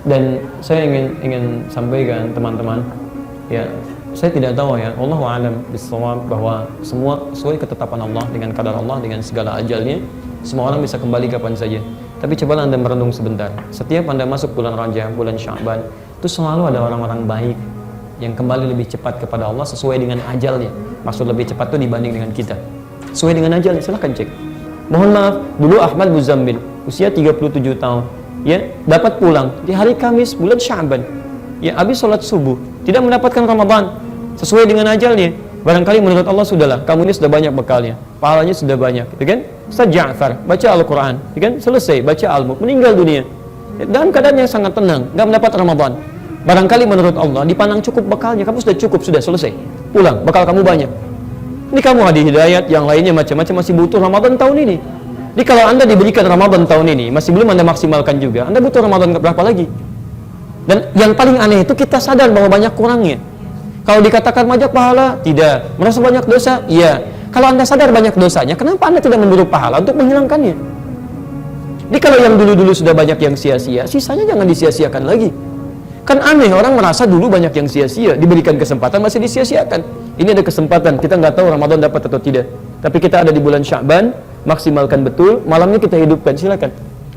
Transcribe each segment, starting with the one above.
Dan saya ingin sampaikan teman-teman, ya, saya tidak tahu ya, Allahu a'lam bishawab, bahwa semua sesuai ketetapan Allah, dengan kadar Allah, dengan segala ajalnya. Semua orang bisa kembali kapan saja. Tapi cobalah Anda merenung sebentar. Setiap Anda masuk bulan Rajab, bulan Sya'ban, itu selalu ada orang-orang baik yang kembali lebih cepat kepada Allah sesuai dengan ajalnya. Maksud lebih cepat itu dibanding dengan kita. Sesuai dengan ajalnya, silahkan cek. Mohon maaf, dulu Ahmad Muzammil, usia 37 tahun, ya, dapat pulang di hari Kamis bulan Sya'ban, ya, habis sholat subuh, tidak mendapatkan Ramadan sesuai dengan ajalnya. Barangkali menurut Allah, sudahlah, kamu ini sudah banyak bekalnya, pahalanya sudah banyak, gitu kan? Ustaz Ja'far baca Al-Quran, gitu kan? Selesai baca Al-Mulk, meninggal dunia dalam keadaan yang sangat tenang, nggak mendapat Ramadan. Barangkali menurut Allah dipandang cukup bekalnya, kamu sudah cukup, sudah selesai, pulang, bekal kamu banyak. Ini kamu Hadi Hidayat, yang lainnya macam-macam masih butuh Ramadan tahun ini. Jadi kalau Anda diberikan Ramadan tahun ini masih belum Anda maksimalkan juga, Anda butuh Ramadan berapa lagi? Dan yang paling aneh itu kita sadar bahwa banyak kurangnya. Kalau dikatakan banyak pahala, tidak. Merasa banyak dosa, iya. Kalau Anda sadar banyak dosanya, kenapa Anda tidak memburu pahala untuk menghilangkannya? Jadi kalau yang dulu-dulu sudah banyak yang sia-sia, sisanya jangan disia-siakan lagi. Kan aneh, orang merasa dulu banyak yang sia-sia, diberikan kesempatan masih disia-siakan. Ini ada kesempatan, kita nggak tahu Ramadan dapat atau tidak. Tapi kita ada di bulan Sya'ban, maksimalkan betul, malamnya kita hidupkan, silakan.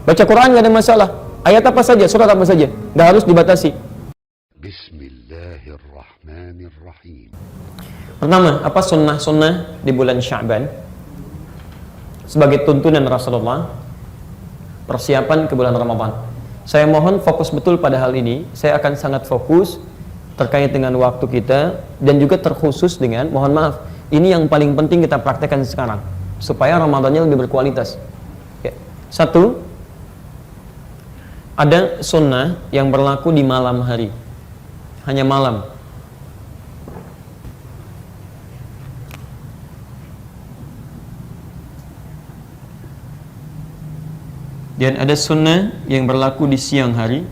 Baca Quran nggak ada masalah, ayat apa saja, surat apa saja, nggak harus dibatasi. Bismillahirrahmanirrahim. Pertama, apa sunnah-sunnah di bulan Sya'ban? Sebagai tuntunan Rasulullah, persiapan ke bulan Ramadan. Saya mohon fokus betul pada hal ini. Saya akan sangat fokus terkait dengan waktu kita dan juga terkhusus dengan, mohon maaf, ini yang paling penting kita praktekkan sekarang supaya Ramadannya lebih berkualitas. Ya. Satu, ada sunnah yang berlaku di malam hari, hanya malam. Dan ada sunnah yang berlaku di siang hari.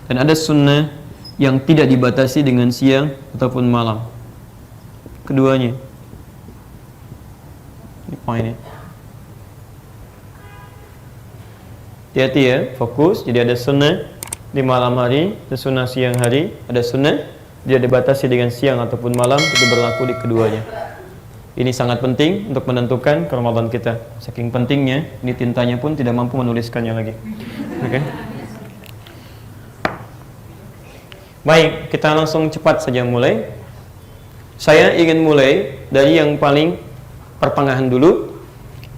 Dan ada sunnah yang tidak dibatasi dengan siang ataupun malam. Keduanya. Ini poinnya. Hati-hati ya, fokus. Jadi ada sunnah di malam hari, ada sunnah siang hari, ada sunnah tidak dibatasi dengan siang ataupun malam, itu berlaku di keduanya. Ini sangat penting untuk menentukan ke Ramadan kita. Saking pentingnya, ini tintanya pun tidak mampu menuliskannya lagi. Oke. Baik, kita langsung cepat saja mulai. Saya ingin mulai dari yang paling pertengahan dulu,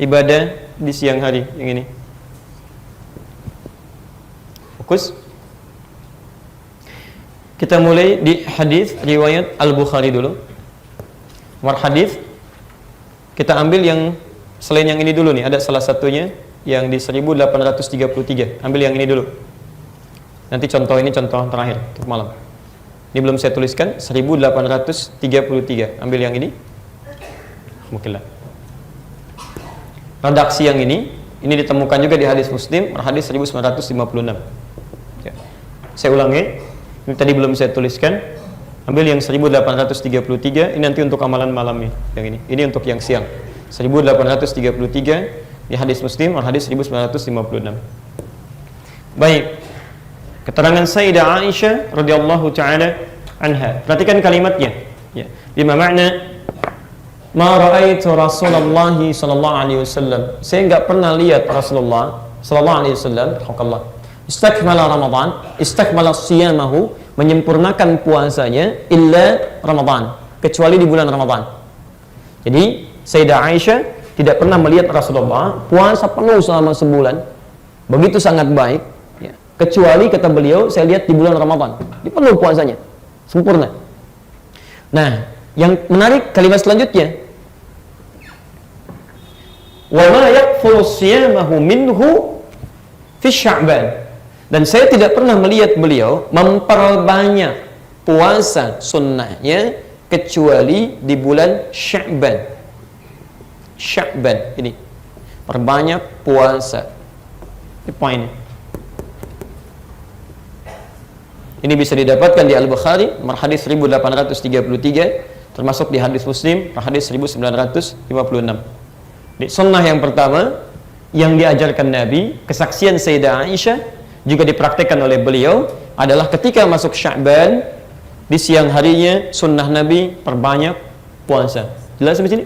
ibadah di siang hari, yang ini. Fokus. Kita mulai di hadis riwayat Al-Bukhari dulu. Nomor hadis. Kita ambil yang selain yang ini dulu nih, ada salah satunya yang di 1833. Ambil yang ini dulu. Nanti contoh ini contoh terakhir untuk malam. Ini belum saya tuliskan, 1833. Ambil yang ini. Mungkinlah. Redaksi yang ini ditemukan juga di hadis Muslim, hadis 1956. Ya. Saya ulangi. Ini tadi belum saya tuliskan. Ambil yang 1833, ini nanti untuk amalan malamnya. Yang ini. Ini untuk yang siang. 1833 di hadis Muslim, hadis 1956. Baik. Keterangan Sayyidah Aisyah radhiyallahu taala anha. Perhatikan kalimatnya. Ya. Bima makna ma ra'aitu Rasulullah sallallahu alaihi wasallam. Saya enggak pernah lihat Rasulullah sallallahu alaihi wasallam, haqqallah. Istakmala Ramadan, istakmala siyamahu, menyempurnakan puasanya illa Ramadan, kecuali di bulan Ramadan. Jadi Sayyidah Aisyah tidak pernah melihat Rasulullah puasa penuh selama sebulan, begitu sangat baik, ya. Kecuali kata beliau, saya lihat di bulan Ramadan, di penuh puasanya, sempurna. Nah, yang menarik kalimat selanjutnya, wa ma yakfuru siyamahu minhu fi Sya'ban. Dan saya tidak pernah melihat beliau memperbanyak puasa sunnahnya kecuali di bulan Sya'ban. Sya'ban ini perbanyak puasa. Ini poinnya. Ini bisa didapatkan di Al-Bukhari, nomor hadis 1833, termasuk di hadis Muslim, hadis 1956. Di sunnah yang pertama yang diajarkan Nabi, kesaksian Sayyidah Aisyah, juga dipraktekkan oleh beliau adalah ketika masuk Sya'ban di siang harinya sunnah Nabi perbanyak puasa. Jelas sampai sini?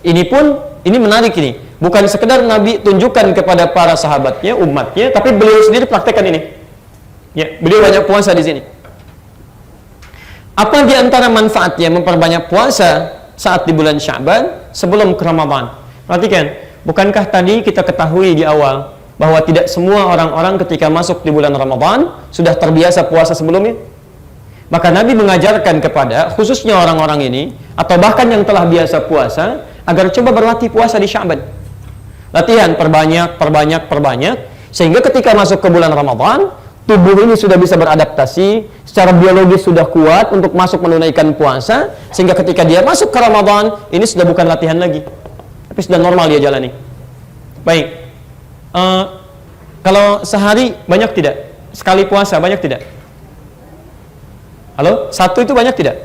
Ini menarik ini. Bukan sekedar Nabi tunjukkan kepada para sahabatnya, umatnya, tapi beliau sendiri praktekkan ini. Ya, beliau banyak puasa di sini. Apa di antara manfaatnya memperbanyak puasa saat di bulan Sya'ban sebelum ke Ramadan? Perhatikan, bukankah tadi kita ketahui di awal bahwa tidak semua orang-orang ketika masuk di bulan Ramadan sudah terbiasa puasa sebelumnya? Maka Nabi mengajarkan kepada khususnya orang-orang ini atau bahkan yang telah biasa puasa agar coba berlatih puasa di Sya'ban. Latihan perbanyak sehingga ketika masuk ke bulan Ramadan tubuh ini sudah bisa beradaptasi, secara biologis sudah kuat untuk masuk menunaikan puasa, sehingga ketika dia masuk ke Ramadan ini sudah bukan latihan lagi, tapi sudah normal dia jalani. Baik, kalau sehari banyak tidak? Sekali puasa banyak tidak? Halo? Satu itu banyak tidak?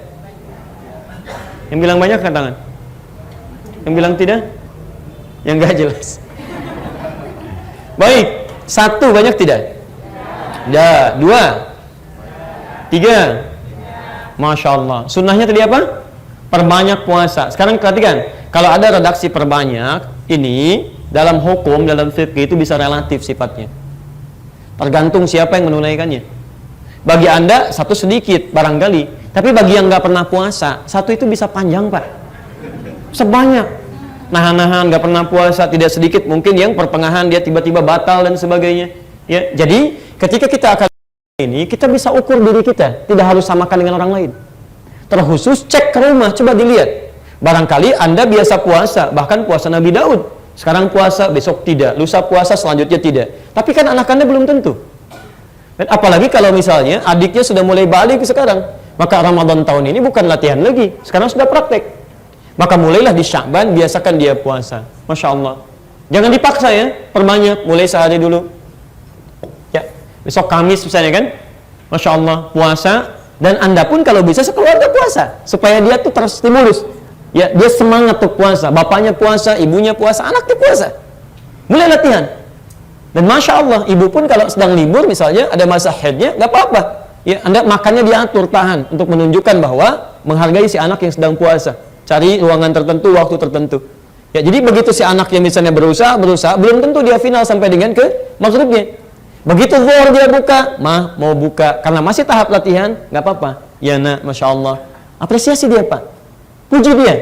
Yang bilang banyak angkat tangan. Yang bilang tidak? Yang enggak jelas. Baik, satu banyak tidak? Ya, dua, tiga. Masya Allah. Sunnahnya tadi apa? Perbanyak puasa. Sekarang perhatikan, kalau ada redaksi perbanyak, ini dalam hukum, dalam fikih itu bisa relatif sifatnya. Tergantung siapa yang menunaikannya. Bagi Anda, satu sedikit, barangkali. Tapi bagi yang nggak pernah puasa, satu itu bisa panjang, Pak. Sebanyak. Nahan-nahan, nggak pernah puasa, tidak sedikit. Mungkin yang pertengahan dia tiba-tiba batal dan sebagainya. Ya, jadi ketika kita akan ini, kita bisa ukur diri kita, tidak harus samakan dengan orang lain. Terkhusus cek ke rumah, coba dilihat. Barangkali Anda biasa puasa, bahkan puasa Nabi Daud. Sekarang puasa, besok tidak. Lusa puasa, selanjutnya tidak. Tapi kan anak Anda belum tentu. Dan apalagi kalau misalnya adiknya sudah mulai balik sekarang, maka Ramadan tahun ini bukan latihan lagi, sekarang sudah praktek. Maka mulailah di Sya'ban, biasakan dia puasa. Masya Allah. Jangan dipaksa ya, perbanyak, mulai sehari dulu. Ya, besok Kamis misalnya kan, Masya Allah, puasa. Dan Anda pun kalau bisa sekeluarga puasa, supaya dia tuh terstimulus. Ya, dia semangat tuh puasa. Bapaknya puasa, ibunya puasa, anaknya puasa. Mulai latihan. Dan Masya Allah, ibu pun kalau sedang libur misalnya, ada masa haidnya, gak apa-apa. Ya, Anda makannya diatur, tahan, untuk menunjukkan bahwa menghargai si anak yang sedang puasa. Cari ruangan tertentu, waktu tertentu. Ya, jadi begitu si anak yang misalnya berusaha, belum tentu dia final sampai dengan ke maghribnya. Begitu zuhur dia buka, mau buka, karena masih tahap latihan, nggak apa-apa. Ya nak, Masya Allah. Apresiasi dia Pak. Puji dia.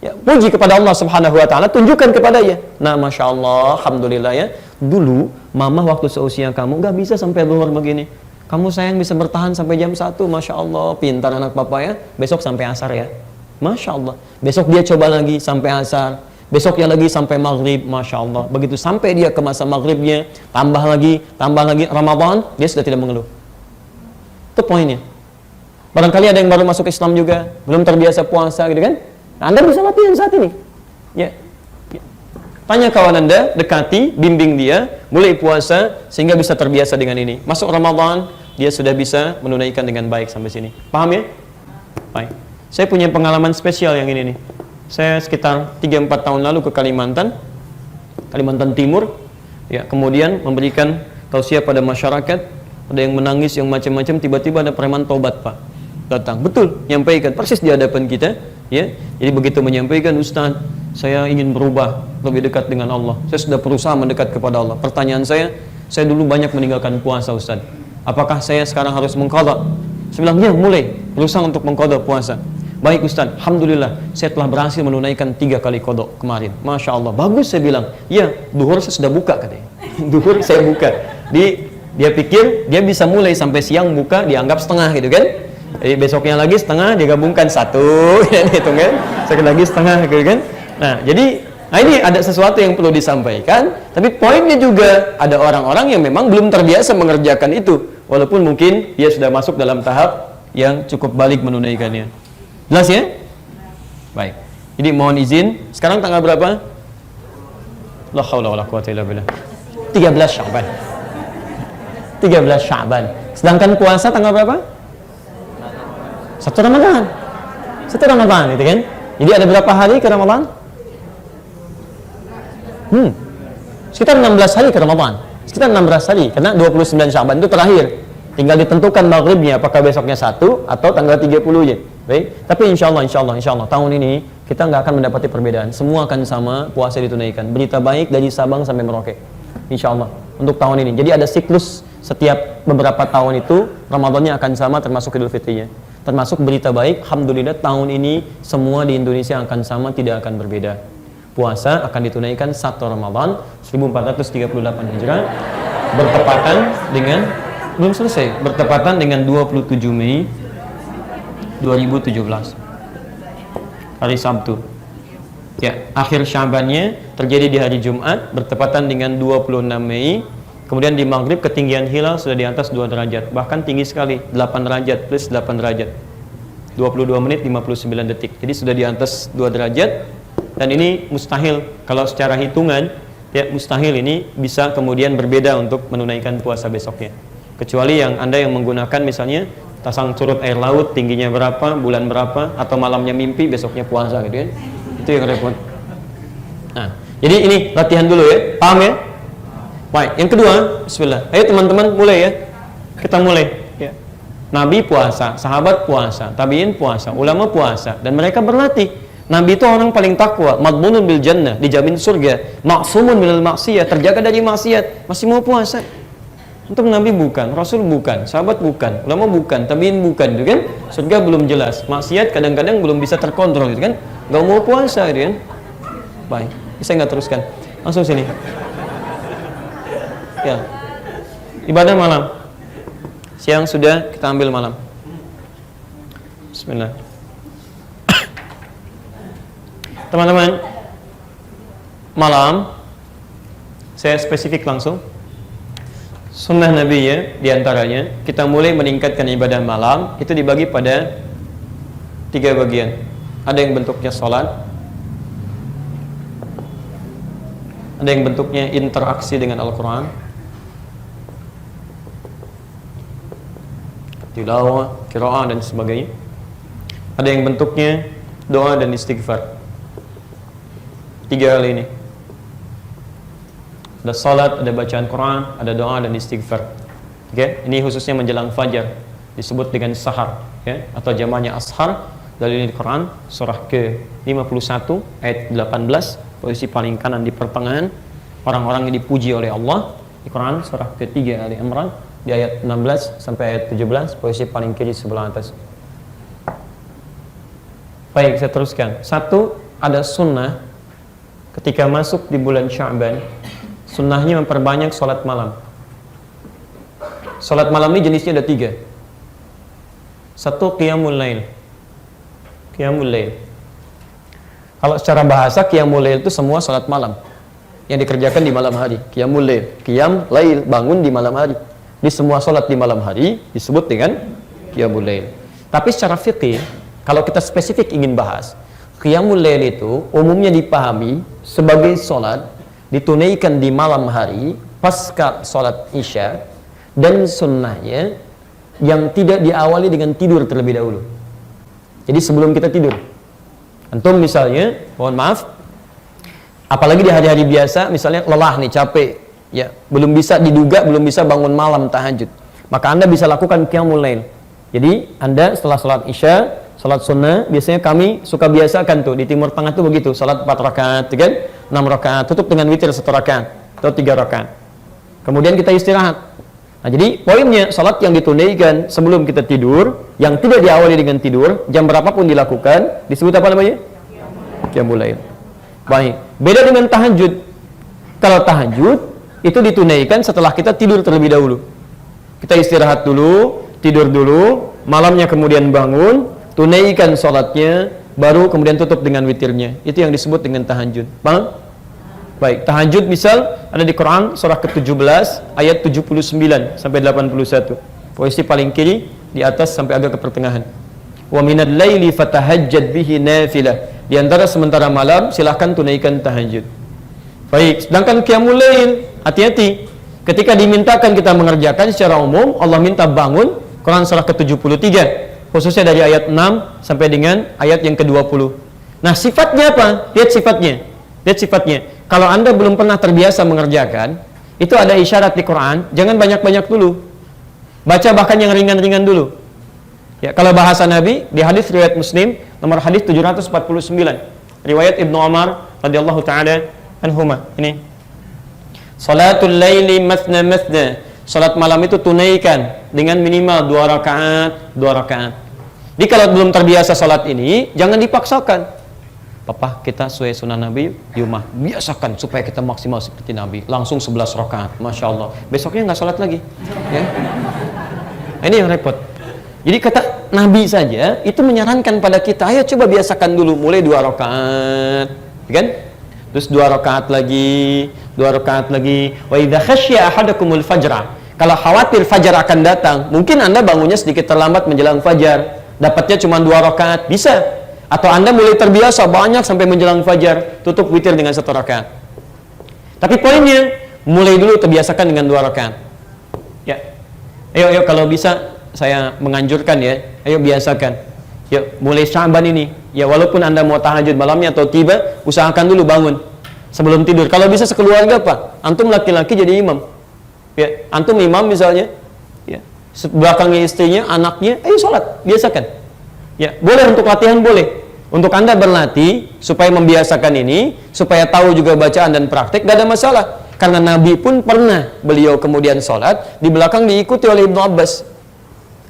Ya, puji kepada Allah Subhanahu Wa Taala, tunjukkan kepada dia. Nah, Masya Allah, Alhamdulillah ya. Dulu, mama waktu seusia kamu nggak bisa sampai zuhur begini. Kamu sayang bisa bertahan sampai jam 1, Masya Allah. Pintar anak papa ya. Besok sampai asar ya. Masya Allah. Besok dia coba lagi sampai asar. Besoknya lagi sampai maghrib. Masya Allah. Begitu sampai dia ke masa maghribnya, tambah lagi Ramadan, dia sudah tidak mengeluh. Itu poinnya. Barangkali ada yang baru masuk Islam juga, belum terbiasa puasa gitu kan. Nah, Anda bisa latihan saat ini. Ya. Tanya kawan Anda, dekati, bimbing dia, mulai puasa sehingga bisa terbiasa dengan ini. Masuk Ramadan, dia sudah bisa menunaikan dengan baik sampai sini. Paham ya? Baik. Saya punya pengalaman spesial yang ini nih. Saya sekitar 3-4 tahun lalu ke Kalimantan Timur. Ya, kemudian memberikan tausiah pada masyarakat. Ada yang menangis, yang macam-macam. Tiba-tiba ada preman tobat Pak. Datang, betul, nyampaikan persis di hadapan kita. Ya, jadi begitu menyampaikan, Ustaz, saya ingin berubah lebih dekat dengan Allah. Saya sudah berusaha mendekat kepada Allah. Pertanyaan saya dulu banyak meninggalkan puasa Ustaz. Apakah saya sekarang harus mengqadha? Saya bilang, ya mulai berusaha untuk mengqadha puasa. Baik Ustaz, Alhamdulillah saya telah berhasil menunaikan 3 kali qadha kemarin. Masya Allah, bagus saya bilang. Ya, duhur saya sudah buka katanya. Duhur saya buka. Dia pikir dia bisa mulai sampai siang buka, dianggap setengah gitu kan. Jadi besoknya lagi setengah, digabungkan 1, hitung kan. Sekali lagi setengah gitu kan. Nah, jadi ini ada sesuatu yang perlu disampaikan. Tapi poinnya juga ada orang-orang yang memang belum terbiasa mengerjakan itu. Walaupun mungkin dia sudah masuk dalam tahap yang cukup balik menunaikannya. Jelas ya? Baik. Jadi mohon izin, sekarang tanggal berapa? La haula wala quwata illa billah. 13 Sya'ban. 13 Sya'ban. Sedangkan puasa tanggal berapa? 1 Ramadan. 1 Ramadan itu kan? Jadi ada berapa hari ke Ramadan? Sekitar 16 hari ke Ramadan. Sekitar 16 hari, karena 29 Sya'ban itu terakhir. Tinggal ditentukan maghribnya apakah besoknya 1 atau tanggal 30-nya. Baik, tapi insya Allah tahun ini kita nggak akan mendapati perbedaan. Semua akan sama, puasa ditunaikan. Berita baik dari Sabang sampai Merauke. Insya Allah untuk tahun ini. Jadi ada siklus setiap beberapa tahun itu Ramadannya akan sama, termasuk Idul Fitrinya. Termasuk berita baik, alhamdulillah tahun ini semua di Indonesia akan sama, tidak akan berbeda. Puasa akan ditunaikan 1 Ramadan 1438 Hijrah bertepatan dengan bertepatan dengan 27 Mei 2017 hari Sabtu. Ya, akhir Syabannya terjadi di hari Jumat bertepatan dengan 26 Mei. Kemudian di maghrib ketinggian hilal sudah di atas 2 derajat, bahkan tinggi sekali, 8 derajat plus 8 derajat 22 menit 59 detik. Jadi sudah di atas 2 derajat. Dan ini mustahil kalau secara hitungan, ya mustahil ini bisa kemudian berbeda untuk menunaikan puasa besoknya. Kecuali yang Anda yang menggunakan misalnya pasang surut air laut, tingginya berapa, bulan berapa, atau malamnya mimpi, besoknya puasa gitu kan. Itu yang repot. Nah, jadi ini latihan dulu ya, paham ya? Baik, yang kedua, bismillah. Ayo teman-teman mulai ya. Kita mulai ya. Nabi puasa, sahabat puasa, tabi'in puasa, ulama puasa, dan mereka berlatih. Nabi itu orang paling takwa, madmunun bil jannah, dijamin surga, maksumun minal maksiyah, terjaga dari maksiat, masih mau puasa. Untuk Nabi bukan, Rasul bukan, sahabat bukan, ulama bukan, tabi'in bukan, gitu kan? Surga belum jelas, maksiat kadang-kadang belum bisa terkontrol, gitu kan? Gak mau puasa, gitu kan? Baik, saya nggak teruskan, langsung sini. Ya, ibadah malam, siang sudah kita ambil malam. Bismillah. Teman-teman, malam saya spesifik langsung. Sunnah Nabi ya, diantaranya kita mulai meningkatkan ibadah malam itu dibagi pada 3 bagian. Ada yang bentuknya sholat, ada yang bentuknya interaksi dengan Al-Quran, tilawah, qiraah dan sebagainya. Ada yang bentuknya doa dan istighfar. 3 hal ini. Ada salat, ada bacaan Quran, ada doa dan istighfar. Oke, ini khususnya menjelang fajar disebut dengan sahar, ya, atau jamaknya ashar. Dari Quran surah ke-51 ayat 18, posisi paling kanan di pertengahan, orang-orang yang dipuji oleh Allah. Di Quran surah ke-3 Ali Imran di ayat 16 sampai ayat 17, posisi paling kiri sebelah atas. Baik, saya teruskan. 1, ada sunnah ketika masuk di bulan Sya'ban, sunnahnya memperbanyak sholat malam. Sholat malam ini jenisnya ada 3. 1, qiyamul lail. Qiyamul lail. Kalau secara bahasa qiyamul lail itu semua sholat malam yang dikerjakan di malam hari. Qiyamul lail, qiyam lail, bangun di malam hari. Di semua sholat di malam hari disebut dengan qiyamul lail. Tapi secara fikih, kalau kita spesifik ingin bahas, qiyamul lail itu umumnya dipahami sebagai sholat ditunaikan di malam hari pasca sholat isya, dan sunnahnya yang tidak diawali dengan tidur terlebih dahulu. Jadi sebelum kita tidur, antum misalnya, mohon maaf, apalagi di hari-hari biasa, misalnya lelah nih, capek, ya belum bisa diduga, belum bisa bangun malam tahajud, maka Anda bisa lakukan qiyamul lail. Jadi Anda setelah sholat isya, salat sunnah, biasanya kami suka biasakan tuh di Timur Tengah tuh begitu, salat 4 rakaat, kan? 6 rakaat, tutup dengan witir 1 rakaat atau 3 rakaat. Kemudian kita istirahat. Nah, jadi poinnya salat yang ditunaikan sebelum kita tidur, yang tidak diawali dengan tidur, jam berapapun dilakukan, disebut apa namanya? Qiyamul lail. Baik. Beda dengan tahajud. Kalau tahajud itu ditunaikan setelah kita tidur terlebih dahulu. Kita istirahat dulu, tidur dulu, malamnya kemudian bangun, tunaikan sholatnya, baru kemudian tutup dengan witirnya. Itu yang disebut dengan tahajud. Paham? Baik, tahajud misal ada di Quran surah ke-17 ayat 79 sampai 81. Posisi paling kiri di atas sampai agak ke pertengahan. Wa minal laili fatahajjad bihi nafilah. Di antara sementara malam silahkan tunaikan tahajud. Baik, sedangkan qiyamul lail, hati-hati. Ketika dimintakan kita mengerjakan secara umum, Allah minta bangun, Quran surah ke-73. Khususnya dari ayat 6 sampai dengan ayat yang ke-20. Nah, sifatnya apa? Lihat sifatnya. Lihat sifatnya. Kalau Anda belum pernah terbiasa mengerjakan, itu ada isyarat di Quran, jangan banyak-banyak dulu. Baca bahkan yang ringan-ringan dulu. Ya, kalau bahasa Nabi di hadis riwayat Muslim nomor hadis 749, riwayat Ibnu Umar radhiyallahu taala anhuma. Ini salatul laili mathna mathna. Salat malam itu tunaikan dengan minimal 2 rakaat, 2 rakaat. Jadi kalau belum terbiasa salat ini, jangan dipaksakan. Papa, kita sesuai sunnah Nabi, yuk mah, biasakan supaya kita maksimal seperti Nabi. Langsung 11 rakaat, Masya Allah. Besoknya nggak sholat lagi. Ya. Ini yang repot. Jadi kata Nabi saja, itu menyarankan pada kita, ayo coba biasakan dulu, mulai 2 rakaat. Kan? Terus 2 rakaat lagi, 2 rakaat lagi. Wa idza khasya ahadakumul fajra. Kalau khawatir fajar akan datang, mungkin Anda bangunnya sedikit terlambat menjelang fajar. Dapatnya cuma 2 rakaat, bisa. Atau Anda mulai terbiasa banyak sampai menjelang fajar, tutup witir dengan 1 rakaat. Tapi poinnya, mulai dulu terbiasakan dengan 2 rakaat. Ya. Ayo kalau bisa saya menganjurkan ya, ayo biasakan. Yuk, mulai Sya'ban ini. Ya, walaupun Anda mau tahajud malamnya atau tiba, usahakan dulu bangun sebelum tidur. Kalau bisa sekeluarga, Pak. Antum laki-laki jadi imam. Ya, antum imam misalnya. Ya. Belakangnya istrinya, anaknya, ayo sholat, biasakan. Ya, boleh untuk latihan, boleh. Untuk Anda berlatih supaya membiasakan ini, supaya tahu juga bacaan dan praktek, gak ada masalah. Karena Nabi pun pernah beliau kemudian sholat, di belakang diikuti oleh Ibnu Abbas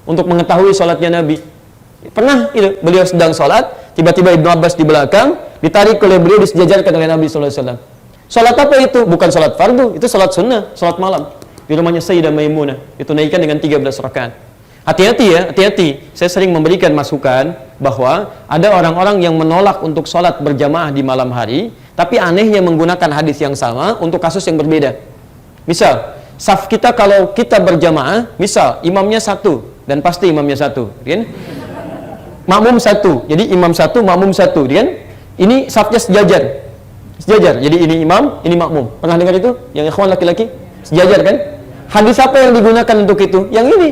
untuk mengetahui sholatnya Nabi. Pernah itu, beliau sedang sholat, tiba-tiba Ibnu Abbas di belakang, ditarik oleh beliau, disejajarkan oleh Nabi SAW. Sholat apa itu? Bukan sholat fardu, itu sholat sunnah, sholat malam. Di rumahnya Sayyidah Maimunah, itu naikkan dengan 13 rakaat. Hati-hati ya, hati-hati. Saya sering memberikan masukan bahwa ada orang-orang yang menolak untuk sholat berjamaah di malam hari, tapi anehnya menggunakan hadis yang sama untuk kasus yang berbeda. Misal, saf kita kalau kita berjamaah, misal imamnya 1, dan pasti imamnya 1, kan? Makmum 1, jadi imam 1, makmum 1, kan? Ini safnya sejajar. Sejajar, jadi ini imam, ini makmum. Pernah dengar itu? Yang ikhwan laki-laki? Sejajar kan? Hadis apa yang digunakan untuk itu? Yang ini.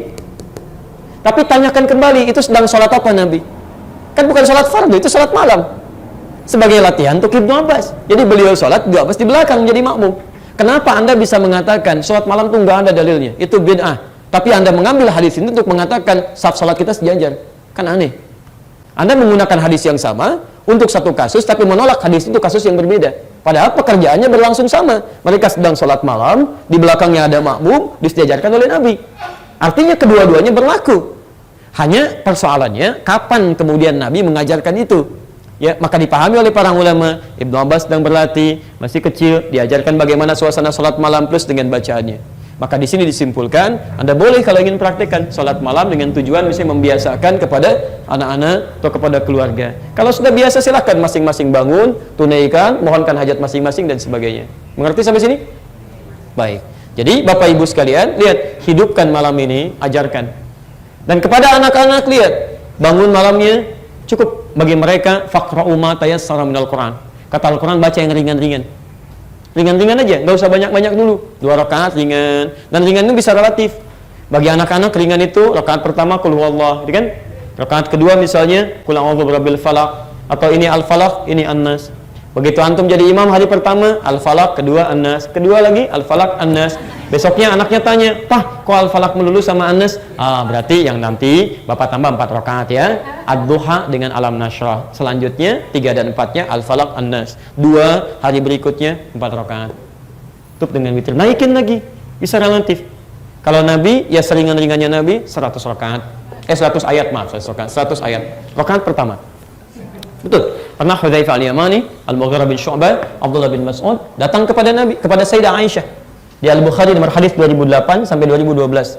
Tapi tanyakan kembali, itu sedang sholat apa Nabi? Kan bukan sholat fardu, itu sholat malam. Sebagai latihan untuk Ibnu Abbas. Jadi beliau sholat, Ibnu Abbas di belakang jadi makmum. Kenapa Anda bisa mengatakan sholat malam itu nggak ada dalilnya? Itu bid'ah. Tapi Anda mengambil hadis ini untuk mengatakan saf sholat kita sejajar. Kan aneh. Anda menggunakan hadis yang sama untuk satu kasus, tapi menolak hadis itu kasus yang berbeda. Padahal pekerjaannya berlangsung sama. Mereka sedang sholat malam, di belakangnya ada makmum, disejajarkan oleh Nabi. Artinya kedua-duanya berlaku. Hanya persoalannya kapan kemudian Nabi mengajarkan itu. Ya, maka dipahami oleh para ulama, Ibnu Abbas sedang berlatih, masih kecil, diajarkan bagaimana suasana sholat malam plus dengan bacaannya. Maka di sini disimpulkan, Anda boleh kalau ingin praktekkan sholat malam dengan tujuan misalnya membiasakan kepada anak-anak atau kepada keluarga. Kalau sudah biasa silahkan masing-masing bangun, tunaikan, mohonkan hajat masing-masing dan sebagainya. Mengerti sampai sini? Baik. Jadi Bapak Ibu sekalian, lihat, hidupkan malam ini, ajarkan. Dan kepada anak-anak, lihat, bangun malamnya cukup bagi mereka faqra'u ma tayassara minal Quran. Kata Al-Quran, baca yang ringan-ringan. Ringan-ringan aja, nggak usah banyak-banyak dulu. 2 rakaat ringan. Dan ringan itu bisa relatif. Bagi anak-anak ringan itu rakaat pertama qul huwallah, kan? Rakaat kedua misalnya qul a'udzu birabbil falaq, atau ini al-falaq, ini an-nas. Begitu antum jadi imam hari pertama, al-falaq, kedua an-nas, kedua lagi al-falaq, an-nas. Besoknya anaknya tanya, "Pak, kok al-falaq melulu sama an-nas?" Ah, berarti yang nanti Bapak tambah 4 rakaat ya. Ad-duha dengan alam nasyrah. Selanjutnya 3 dan 4-nya al-falaq, an-nas. 2 hari berikutnya 4 rakaat. Tutup dengan witir. Naikin lagi. Bisa relatif. Kalau Nabi, ya seringan-ringannya Nabi 100 rakaat. 100 ayat, maaf, 100 ayat. Rakaat pertama. Betul. Pernah Hudzaifah al-Yamani, Al-Mughirah bin Syu'bah, Abdullah bin Mas'ud datang kepada Nabi, kepada Sayyidah Aisyah di Al-Bukhari nomor hadis 2008 sampai 2012.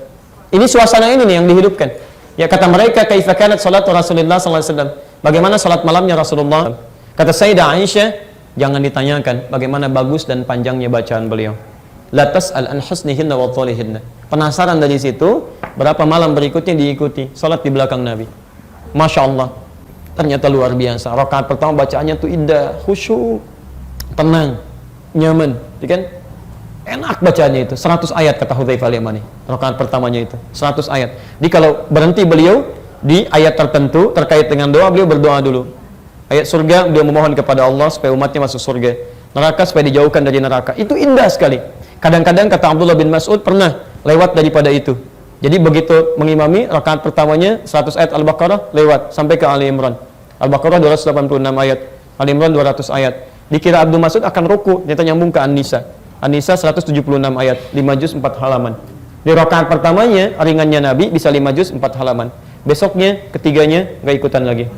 Ini suasana ini nih yang dihidupkan. Ya, kata mereka, kaifa kanat salatu Rasulullah sallallahu alaihi wasallam? Bagaimana salat malamnya Rasulullah? Kata Sayyidah Aisyah, jangan ditanyakan bagaimana bagus dan panjangnya bacaan beliau. La tas'al an husnihinna wa thalihinna. Penasaran dari situ, berapa malam berikutnya diikuti salat di belakang Nabi. Masya Allah. Ternyata luar biasa. Rakaat pertama bacaannya tuh indah, khusyuk, tenang, nyaman, kan? Enak bacaannya itu. 100 ayat kata Hudzaifah al-Yamani. Rakaat pertamanya itu 100 ayat. Jadi kalau berhenti beliau di ayat tertentu terkait dengan doa, beliau berdoa dulu. Ayat surga, beliau memohon kepada Allah supaya umatnya masuk surga. Neraka supaya dijauhkan dari neraka. Itu indah sekali. Kadang-kadang kata Abdullah bin Mas'ud pernah lewat daripada itu. Jadi begitu mengimami rakaat pertamanya 100 ayat Al-Baqarah lewat sampai ke Ali Imran. Al-Baqarah 286 ayat, Ali Imran 200 ayat. Dikira Abdul Mas'ud akan ruku, ternyata nyambung ke An-Nisa. An-Nisa 176 ayat, 5 juz 4 halaman. Di rakaat pertamanya ringannya Nabi bisa 5 juz 4 halaman. Besoknya, ketiganya nggak ikutan lagi.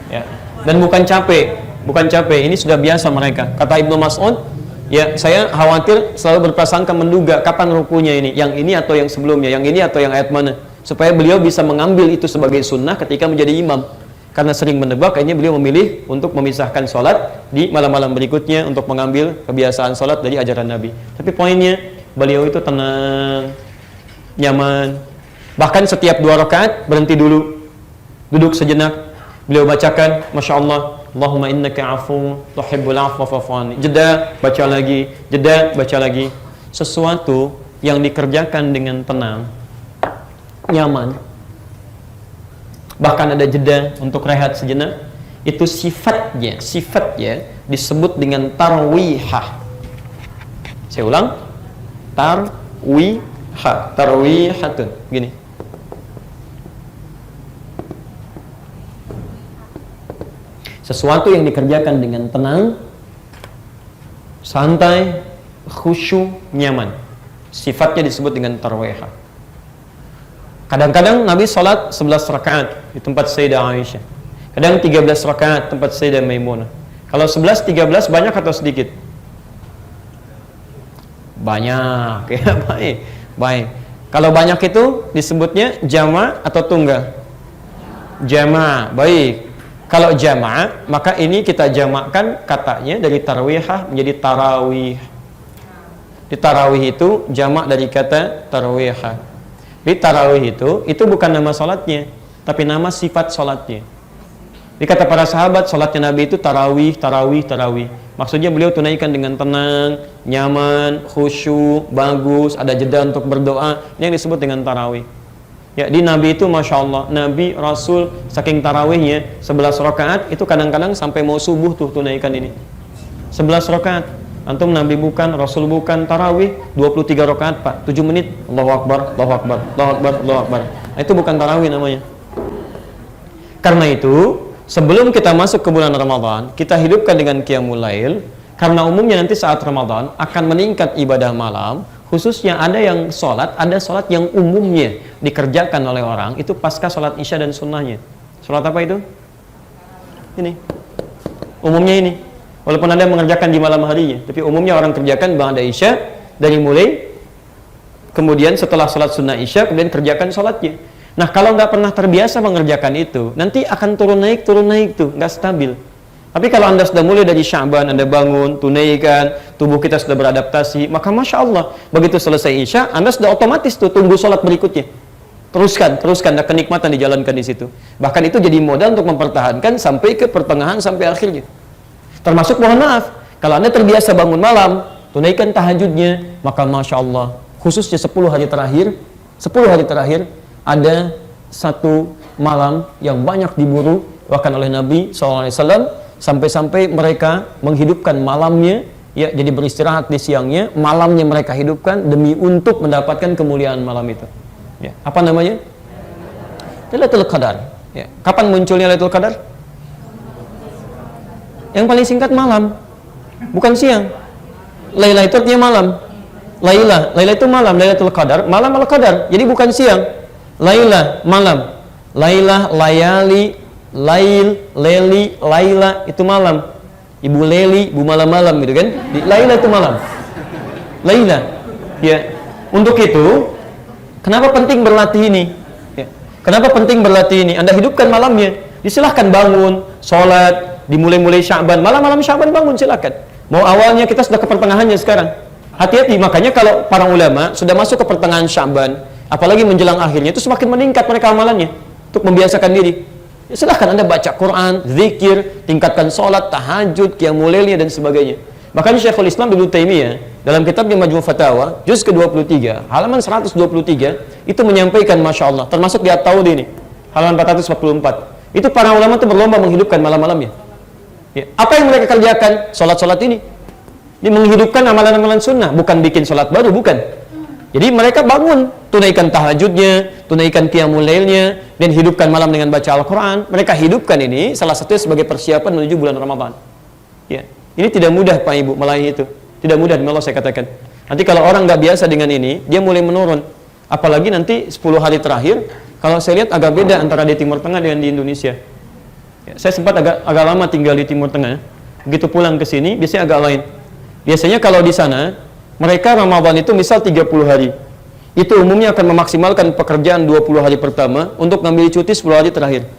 Ya. Dan bukan capek, ini sudah biasa mereka. Kata Ibnu Mas'ud, ya saya khawatir selalu berprasangka menduga kapan rukunya ini, yang ini atau yang sebelumnya, yang ini atau yang ayat mana, supaya beliau bisa mengambil itu sebagai sunnah ketika menjadi imam. Karena sering menebak, akhirnya beliau memilih untuk memisahkan sholat di malam-malam berikutnya untuk mengambil kebiasaan sholat dari ajaran Nabi. Tapi poinnya, beliau itu tenang, nyaman. Bahkan setiap 2 rakaat berhenti dulu, duduk sejenak. Beliau bacakan, Masya Allah, Allahumma innaka afu tuhibbul afwa fa'fu anni. Jeda, baca lagi, jeda, baca lagi. Sesuatu yang dikerjakan dengan tenang, nyaman, bahkan ada jeda untuk rehat sejenak, itu sifatnya disebut dengan tarwihah. Saya ulang, tarwihatun. Gini. Sesuatu yang dikerjakan dengan tenang, santai, khusyuk, nyaman. Sifatnya disebut dengan tarwihah. Kadang-kadang Nabi sholat 11 rakaat di tempat Sayyidah Aisyah. Kadang 13 rakaat tempat Sayyidah Maimunah. Kalau 11, 13 banyak atau sedikit? Banyak, ya, baik. Kalau banyak itu disebutnya jama' atau tunggal? Jama', baik. Kalau jama', maka ini kita jamakkan katanya dari tarwihah menjadi tarawih. Di tarawih itu jama' dari kata tarwihah. Di tarawih itu bukan nama sholatnya, tapi nama sifat sholatnya. Di kata para sahabat, sholatnya Nabi itu tarawih. Maksudnya beliau tunaikan dengan tenang, nyaman, khusyuk, bagus, ada jeda untuk berdoa. Ini yang disebut dengan tarawih. Ya, di Nabi itu Masya Allah, Nabi, Rasul, saking tarawihnya, 11 rakaat, itu kadang-kadang sampai mau subuh tuh tunaikan ini. 11 rakaat. Antum Nabi bukan, Rasul bukan, tarawih 23 rakaat Pak, 7 menit, Allahu Akbar, Allahu Akbar, Allahu Akbar, Allahu Akbar. Nah, itu bukan tarawih namanya. Karena itu, sebelum kita masuk ke bulan Ramadan, kita hidupkan dengan qiyamul lail, karena umumnya nanti saat Ramadan akan meningkat ibadah malam, khususnya ada sholat yang umumnya dikerjakan oleh orang, itu pasca sholat isya dan sunnahnya. Sholat apa itu? Ini. Umumnya ini. Walaupun ada yang mengerjakan di malam harinya, tapi umumnya orang kerjakan ba'da isya, dari mulai kemudian setelah sholat sunnah isya, kemudian kerjakan sholatnya. Nah, kalau nggak pernah terbiasa mengerjakan itu, nanti akan turun naik tuh, nggak stabil. Tapi kalau Anda sudah mulai dari Sya'ban, Anda bangun, tunaikan, tubuh kita sudah beradaptasi, maka Masya Allah, begitu selesai isya, Anda sudah otomatis tuh tunggu sholat berikutnya. Teruskan, ada kenikmatan dijalankan di situ. Bahkan itu jadi modal untuk mempertahankan sampai ke pertengahan, sampai akhirnya. Termasuk mohon maaf, kalau Anda terbiasa bangun malam, tunaikan tahajudnya, maka Masya Allah, khususnya 10 hari terakhir, ada satu malam yang banyak diburu bahkan oleh Nabi SAW, sampai-sampai mereka menghidupkan malamnya, ya, jadi beristirahat di siangnya, malamnya mereka hidupkan demi untuk mendapatkan kemuliaan malam itu. Ya, apa namanya? Lailatul Qadar. Ya. Kapan munculnya Lailatul Qadar? Yang paling singkat malam, bukan siang. Laila itu artinya malam. Laila itu malam, Lailatul Qadar, malam Al-Qadar. Jadi bukan siang. Laila, malam. Laila, layali, lail, leli, laila itu malam. Ibu Leli, ibu malam-malam gitu kan. Laila itu malam. Laila. Ya. Untuk itu, kenapa penting berlatih ini? Ya. Kenapa penting berlatih ini? Anda hidupkan malamnya. Disilahkan bangun, sholat, dimulai Sya'ban, malam-malam Sya'ban bangun, silakan. Mau awalnya kita sudah ke pertengahannya sekarang. Hati-hati, makanya kalau para ulama sudah masuk ke pertengahan Sya'ban, apalagi menjelang akhirnya, itu semakin meningkat mereka amalannya untuk membiasakan diri. Ya, silahkan Anda baca Quran, zikir, tingkatkan sholat, tahajud, qiyamul lailnya dan sebagainya. Bahkan Syekhul Islam Ibnu Taimiyah dalam kitabnya Majmu' Fatawa, juz ke-23, halaman 123, itu menyampaikan Masya Allah, termasuk di At-Tawdi ini, halaman 444. Itu para ulama itu berlomba menghidupkan malam-malamnya. Ya. Apa yang mereka kerjakan? Sholat-sholat ini. Ini menghidupkan amalan-amalan sunnah, bukan bikin sholat baru, bukan. Jadi mereka bangun, tunaikan tahajudnya, tunaikan qiyamul lailnya, dan hidupkan malam dengan baca Al-Quran. Mereka hidupkan ini salah satunya sebagai persiapan menuju bulan Ramadan. Ya, ini tidak mudah Pak Ibu melayan itu. Tidak mudah demi Allah saya katakan. Nanti kalau orang nggak biasa dengan ini, dia mulai menurun. Apalagi nanti 10 hari terakhir, kalau saya lihat agak beda antara di Timur Tengah dengan di Indonesia. Ya, saya sempat agak lama tinggal di Timur Tengah. Begitu pulang ke sini, biasanya agak lain. Biasanya kalau di sana, mereka Ramadan itu misal 30 hari. Itu umumnya akan memaksimalkan pekerjaan 20 hari pertama untuk ngambil cuti 10 hari terakhir.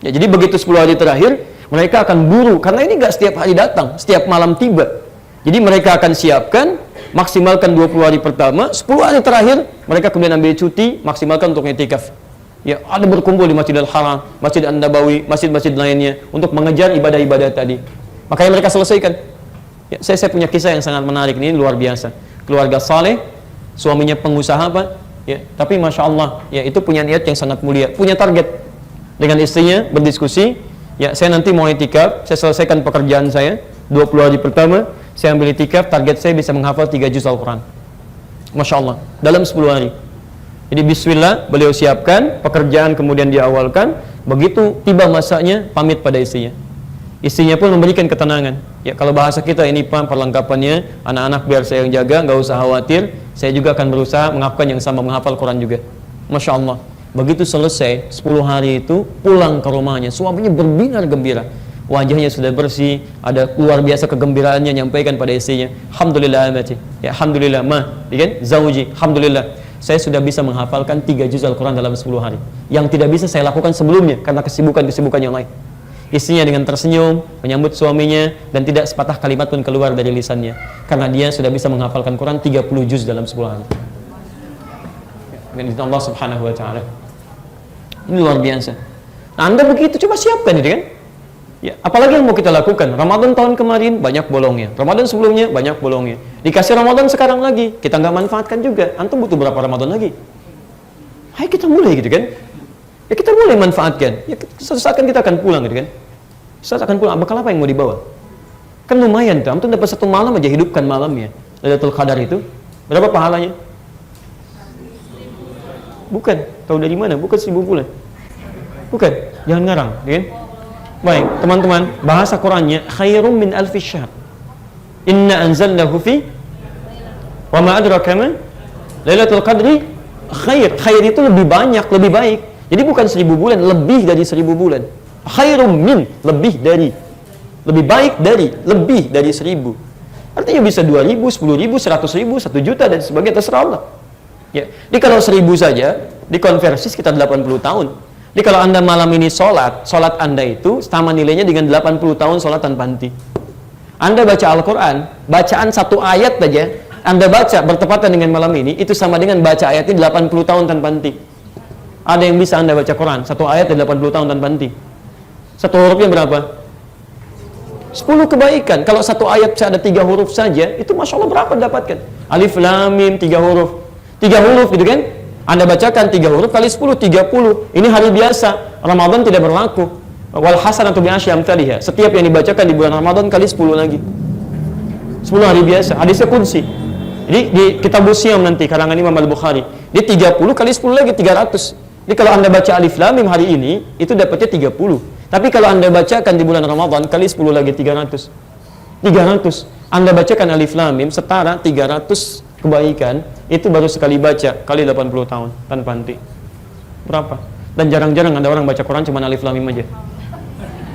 Ya, jadi begitu 10 hari terakhir, mereka akan buru. Karena ini nggak setiap hari datang, setiap malam tiba. Jadi mereka akan siapkan, maksimalkan 20 hari pertama, 10 hari terakhir, mereka kemudian ambil cuti, maksimalkan untuk i'tikaf. Ya, ada berkumpul di Masjidil Haram, Masjid An-Nabawi, masjid-masjid lainnya, untuk mengejar ibadah-ibadah tadi. Makanya mereka selesaikan. Ya, saya punya kisah yang sangat menarik ini, luar biasa. Keluarga saleh, suaminya pengusaha Pak, ya, tapi masya Allah, ya itu punya niat yang sangat mulia, punya target dengan istrinya berdiskusi. Ya, saya nanti mau i'tikaf, saya selesaikan pekerjaan saya 20 hari pertama, saya ambil i'tikaf, target saya bisa menghafal 3 juz Al-Quran. Masya Allah, dalam 10 hari. Jadi bismillah, beliau siapkan pekerjaan, kemudian diawalkan. Begitu tiba masanya, pamit pada istrinya. Istrinya pun memberikan ketenangan. Ya, kalau bahasa kita ini Pak, perlengkapannya, anak-anak biar saya yang jaga, nggak usah khawatir. Saya juga akan berusaha melakukan yang sama, menghafal Quran juga. Masya Allah. Begitu selesai 10 hari itu, pulang ke rumahnya, suaminya berbinar gembira. Wajahnya sudah bersih, ada luar biasa kegembiraannya, nyampaikan pada istrinya, alhamdulillah amati, ya alhamdulillah ma, kan? Zauji, alhamdulillah, saya sudah bisa menghafalkan 3 juz Al-Quran dalam 10 hari. Yang tidak bisa saya lakukan sebelumnya karena kesibukan-kesibukan yang lain. Istrinya dengan tersenyum menyambut suaminya dan tidak sepatah kalimat pun keluar dari lisannya karena dia sudah bisa menghafalkan Quran 30 juz dalam 10 hari. Dengan Allah Subhanahu wa taala. Ini luar biasa. Nah, Anda begitu coba siapkan itu kan? Ya, apalagi yang mau kita lakukan? Ramadan tahun kemarin banyak bolongnya. Ramadan sebelumnya banyak bolongnya. Dikasih Ramadan sekarang lagi, kita nggak manfaatkan juga. Antum butuh berapa Ramadan lagi? Ayo kita mulai gitu kan? Ya kita mulai manfaatkan. Ya sesaat kan kita akan pulang gitu kan? Sesaat akan pulang. Bekal apa yang mau dibawa? Kan lumayan tuh. Antum dapat 1 malam aja, hidupkan malamnya. Lailatul Qadar itu berapa pahalanya? Bukan. Tahu dari mana? Bukan 1000 bulan. Bukan. Jangan ngarang, ya kan? Baik, teman-teman, bahasa Qur'annya khairum min alfi syahr. Inna anzalnahu fi wa ma adraka ma Lailatul Qadri khair. Khair itu lebih banyak, lebih baik. Jadi bukan 1000 bulan, lebih dari 1000 bulan. Khairum min, lebih dari. Lebih baik dari, lebih dari 1000. Artinya bisa 2000, 10.000, 100.000, 1 juta dan sebagainya, terserah Allah. Ya. Jadi kalau 1000 saja dikonversi sekitar 80 tahun. Jadi kalau Anda malam ini sholat Anda itu sama nilainya dengan 80 tahun sholat tanpa henti. Anda baca Al-Quran, bacaan 1 ayat saja, Anda baca bertepatan dengan malam ini, itu sama dengan baca ayatnya 80 tahun tanpa henti. Ada yang bisa Anda baca Quran, 1 ayat 80 tahun tanpa henti. 1 hurufnya berapa? 10 kebaikan. Kalau 1 ayat ada 3 huruf saja, itu Masya Allah berapa dapatkan? Alif, Lam, Mim, 3 huruf. 3 huruf gitu kan? Anda bacakan 3 huruf kali 10, 30. Ini hari biasa, Ramadan tidak berlaku. Wal hasanatu bi asyri amsalihha. Setiap yang dibacakan di bulan Ramadan kali 10 lagi. 10 hari biasa, hadisnya qudsi. Jadi di kitab Siyam nanti karangan Imam Al-Bukhari, dia 30 kali 10 lagi 300. Jadi kalau Anda baca Alif Lam Mim hari ini, itu dapatnya 30. Tapi kalau Anda bacakan di bulan Ramadan kali 10 lagi 300. 300. Anda bacakan Alif Lam Mim setara 300 kebaikan, itu baru sekali baca kali 80 tahun tanpa henti. Berapa? Dan jarang-jarang ada orang baca Quran cuma Alif Lam Mim aja.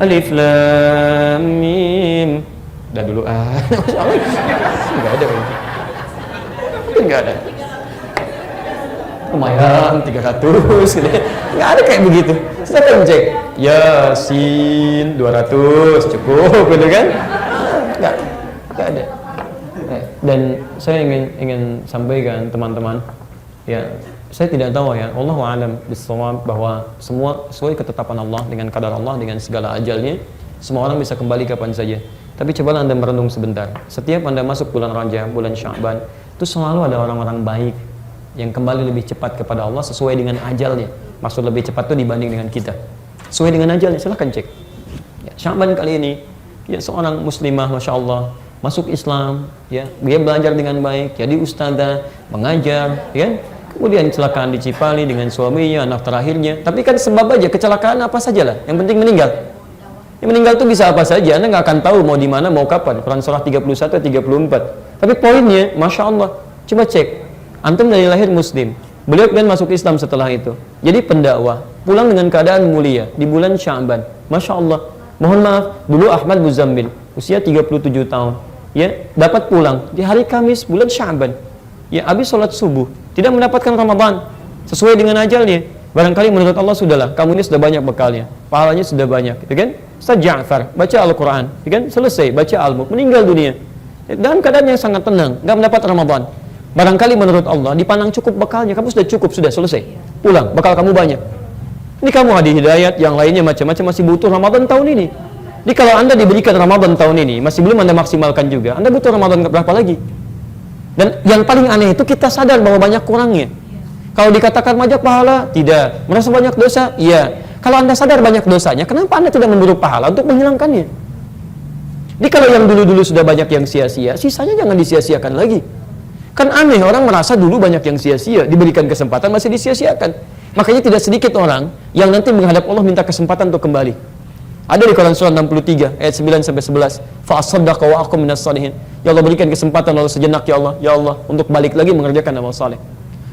Alif Lam Mim. Udah dulu enggak ada gitu. Mungkin enggak ada. Lumayan 300 gitu. Enggak ada kayak begitu. Silakan cek. Yasin 200 cukup gitu kan? Enggak ada. Dan saya ingin sampaikan teman-teman, ya saya tidak tahu ya, Allahu a'lam bishawab, bahwa semua sesuai ketetapan Allah, dengan kadar Allah, dengan segala ajalnya. Semua orang bisa kembali kapan saja. Tapi cobalah Anda merenung sebentar. Setiap Anda masuk bulan Rajab, bulan Sya'ban, itu selalu ada orang-orang baik yang kembali lebih cepat kepada Allah sesuai dengan ajalnya. Maksud lebih cepat itu dibanding dengan kita. Sesuai dengan ajalnya, silahkan cek. Ya, Sya'ban kali ini, ya seorang muslimah, Masya Allah, masuk Islam, ya, dia belajar dengan baik, jadi ustadzah, mengajar, ya. Kemudian kecelakaan di Cipali dengan suaminya, anak terakhirnya. Tapi kan sebab aja kecelakaan apa sajalah, yang penting meninggal. Yang meninggal itu bisa apa saja, Anda nggak akan tahu mau di mana, mau kapan. Quran surah 31 34. Tapi poinnya, Masya Allah, coba cek. Antum dari lahir Muslim, beliau kemudian masuk Islam setelah itu. Jadi pendakwah, pulang dengan keadaan mulia di bulan Sya'ban. Masya Allah. Mohon maaf, dulu Ahmad Muzammil, usia 37 tahun. Ya, dapat pulang di hari Kamis bulan Sya'ban. Ya, habis sholat subuh, tidak mendapatkan Ramadan sesuai dengan ajalnya. Barangkali menurut Allah sudahlah, kamu ini sudah banyak bekalnya, pahalanya sudah banyak, gitu kan? Ustaz Ja'far baca Al-Quran, gitu kan? Selesai baca Al-Mulk, meninggal dunia dalam keadaan yang sangat tenang, nggak mendapat Ramadan. Barangkali menurut Allah dipandang cukup bekalnya, kamu sudah cukup, sudah selesai, pulang, bekal kamu banyak. Ini kamu hadi hidayat, yang lainnya macam-macam masih butuh Ramadan tahun ini. Jadi kalau Anda diberikan Ramadan tahun ini, masih belum Anda maksimalkan juga, Anda butuh Ramadan berapa lagi? Dan yang paling aneh itu kita sadar bahwa banyak kurangnya. Kalau dikatakan banyak pahala, tidak. Merasa banyak dosa, iya. Kalau Anda sadar banyak dosanya, kenapa Anda tidak memburu pahala untuk menghilangkannya? Jadi kalau yang dulu-dulu sudah banyak yang sia-sia, sisanya jangan disia-siakan lagi. Kan aneh, orang merasa dulu banyak yang sia-sia, diberikan kesempatan masih disia-siakan. Makanya tidak sedikit orang yang nanti menghadap Allah minta kesempatan untuk kembali. Ada di Quran surah 63 ayat 9 sampai 11. Fa asaddaqa wa aqum minas shalihin. Ya Allah, berikan kesempatan Allah sejenak ya Allah untuk balik lagi mengerjakan amal saleh.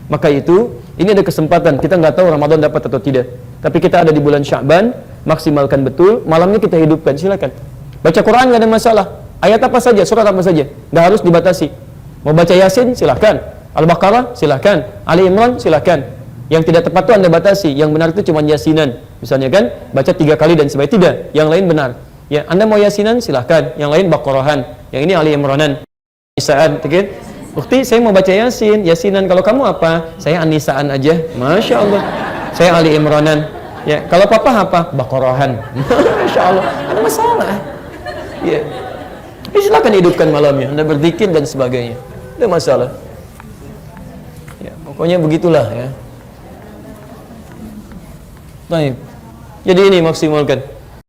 Maka itu, ini ada kesempatan. Kita nggak tahu Ramadan dapat atau tidak. Tapi kita ada di bulan Sya'ban, maksimalkan betul. Malamnya kita hidupkan, silakan. Baca Quran nggak ada masalah. Ayat apa saja, surat apa saja, nggak harus dibatasi. Mau baca Yasin, silakan. Al-Baqarah, silakan. Ali Imran, silakan. Yang tidak tepat itu Anda batasi. Yang benar itu cuma Yasinan. Misalnya kan, baca 3 kali dan sebaik tidak. Yang lain benar. Ya, Anda mau Yasinan, silahkan. Yang lain Baqarahan. Yang ini Ali Imranan. Nisaan, gitu. Bukti, saya mau baca Yasin, Yasinan. Kalau kamu apa? Saya Anisaan aja. Masya Allah. Saya Ali Imranan. Ya, kalau papa apa? Baqarahan. Masya Allah. Ada masalah. Ya. Tapi silakan hidupkan malamnya. Anda berzikir dan sebagainya. Ada masalah. Ya, pokoknya begitulah ya. Baik. Jadi ini maksimalkan.